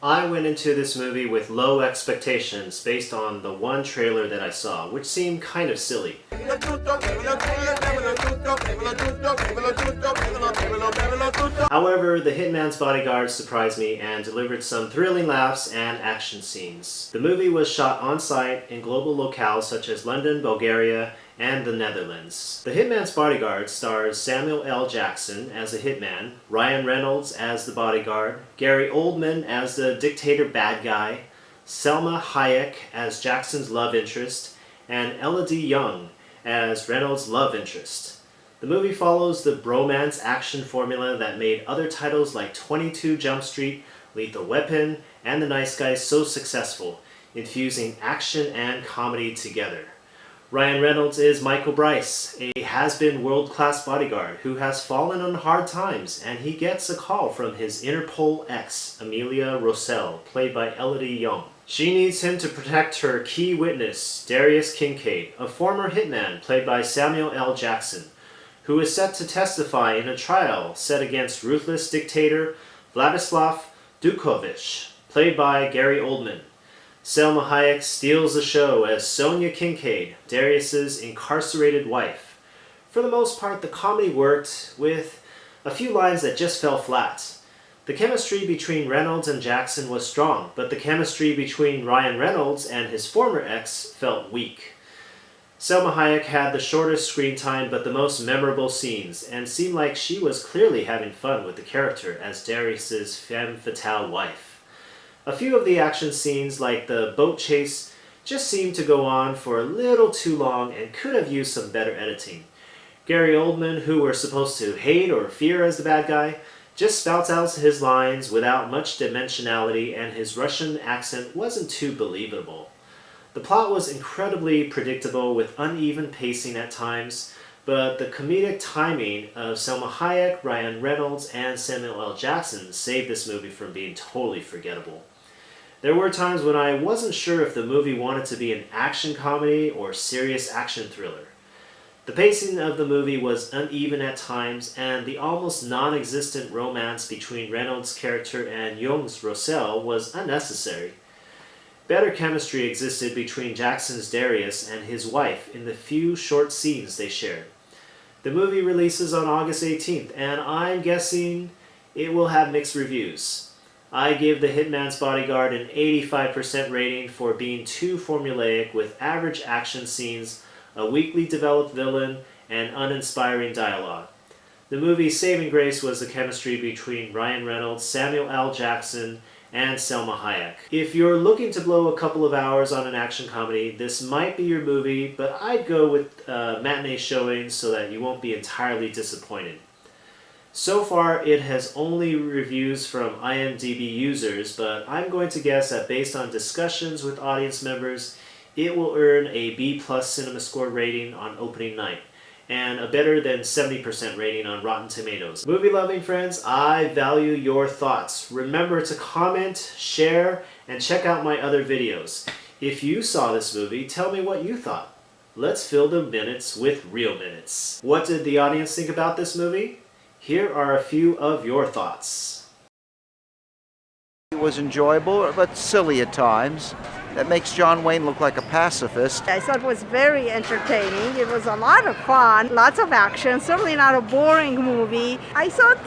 I went into this movie with low expectations based on the one trailer that I saw, which seemed kind of silly. However, The Hitman's Bodyguard surprised me and delivered some thrilling laughs and action scenes. The movie was shot on-site in global locales such as London, Bulgaria, and the Netherlands. The Hitman's Bodyguard stars Samuel L. Jackson as a hitman, Ryan Reynolds as the bodyguard, Gary Oldman as the dictator bad guy, Selma Hayek as Jackson's love interest, and Elodie Yung as Reynolds' love interest. The movie follows the bromance action formula that made other titles like 22 Jump Street, Lethal Weapon, and The Nice Guys so successful, infusing action and comedy together. Ryan Reynolds is Michael Bryce, a has-been world-class bodyguard who has fallen on hard times, and he gets a call from his Interpol ex, Amelia Rossell, played by Elodie Yung. She needs him to protect her key witness, Darius Kincaid, a former hitman played by Samuel L. Jackson, who is set to testify in a trial set against ruthless dictator Vladislav Dukovich, played by Gary Oldman. Selma Hayek steals the show as Sonia Kincaid, Darius's incarcerated wife. For the most part, the comedy worked, with a few lines that just fell flat. The chemistry between Reynolds and Jackson was strong, but the chemistry between Ryan Reynolds and his former ex felt weak. Selma Hayek had the shortest screen time but the most memorable scenes, and seemed like she was clearly having fun with the character as Darius's femme fatale wife. A few of the action scenes, like the boat chase, just seemed to go on for a little too long and could have used some better editing. Gary Oldman, who we're supposed to hate or fear as the bad guy, just spouts out his lines without much dimensionality, and his Russian accent wasn't too believable. The plot was incredibly predictable with uneven pacing at times, but the comedic timing of Selma Hayek, Ryan Reynolds, and Samuel L. Jackson saved this movie from being totally forgettable. There were times when I wasn't sure if the movie wanted to be an action comedy or serious action thriller. The pacing of the movie was uneven at times, and the almost non-existent romance between Reynolds' character and Young's Rossell was unnecessary. Better chemistry existed between Jackson's Darius and his wife in the few short scenes they shared. The movie releases on August 18th, and I'm guessing it will have mixed reviews. I give The Hitman's Bodyguard an 85% rating for being too formulaic with average action scenes, a weakly developed villain, and uninspiring dialogue. The movie's saving grace was the chemistry between Ryan Reynolds, Samuel L. Jackson, and Selma Hayek. If you're looking to blow a couple of hours on an action comedy, this might be your movie, but I'd go with matinee showings so that you won't be entirely disappointed. So far, it has only reviews from IMDb users, but I'm going to guess that based on discussions with audience members, it will earn a B+ CinemaScore rating on opening night, and a better than 70% rating on Rotten Tomatoes. Movie-loving friends, I value your thoughts. Remember to comment, share, and check out my other videos. If you saw this movie, tell me what you thought. Let's fill the minutes with real minutes. What did the audience think about this movie? Here are a few of your thoughts. It was enjoyable, but silly at times. That makes John Wayne look like a pacifist. I thought it was very entertaining. It was a lot of fun, lots of action, certainly not a boring movie. I thought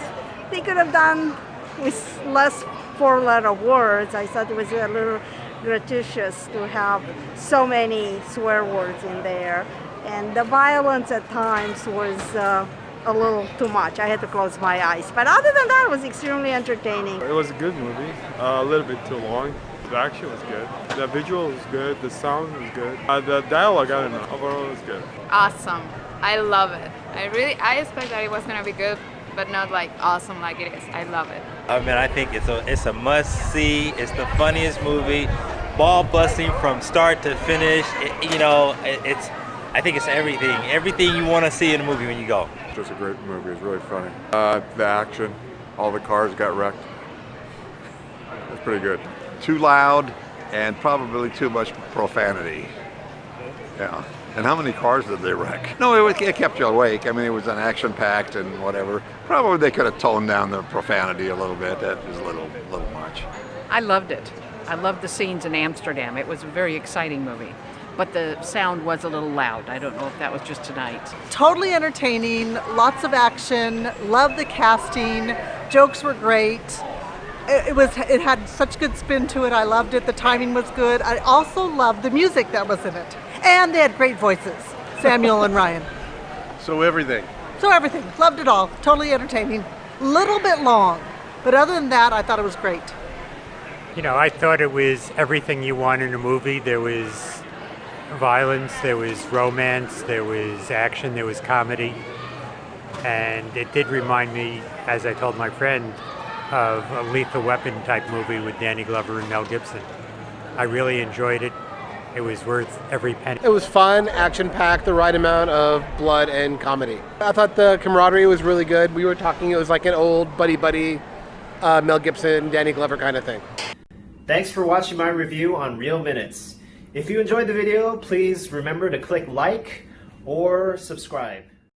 they could have done with less four-letter words. I thought it was a little gratuitous to have so many swear words in there. And the violence at times was a little too much. I had to close my eyes. But other than that, it was extremely entertaining. It was a good movie, a little bit too long. The action was good. The visual was good. The sound was good. The dialogue, I don't know. Overall, it was good. Awesome. I love it. I expect that it was gonna be good, but not like awesome like it is. I love it. I mean, I think it's a must see. It's the funniest movie, ball busting from start to finish. I think it's everything you want to see in a movie when you go. Just a great movie. It's really funny. The action, all the cars got wrecked. It's pretty good. Too loud and probably too much profanity. Yeah. And how many cars did they wreck? No, it kept you awake. I mean, it was an action-packed and whatever. Probably they could have toned down the profanity a little bit. That was a little much. I loved it. I loved the scenes in Amsterdam. It was a very exciting movie. But the sound was a little loud. I don't know if that was just tonight. Totally entertaining, lots of action, loved the casting, jokes were great. It had such good spin to it. I loved it. The timing was good. I also loved the music that was in it. And they had great voices, Samuel and Ryan. So everything. So everything. Loved it all. Totally entertaining. Little bit long, but other than that, I thought it was great. You know, I thought it was everything you want in a movie. There was violence, there was romance, there was action, there was comedy. And it did remind me, as I told my friend, of a Lethal Weapon type movie with Danny Glover and Mel Gibson. I really enjoyed it. It was worth every penny. It was fun, action-packed, the right amount of blood and comedy. I thought the camaraderie was really good. We were talking, it was like an old buddy-buddy Mel Gibson, Danny Glover kind of thing. Thanks for watching my review on Real Minutes. If you enjoyed the video, please remember to click like or subscribe.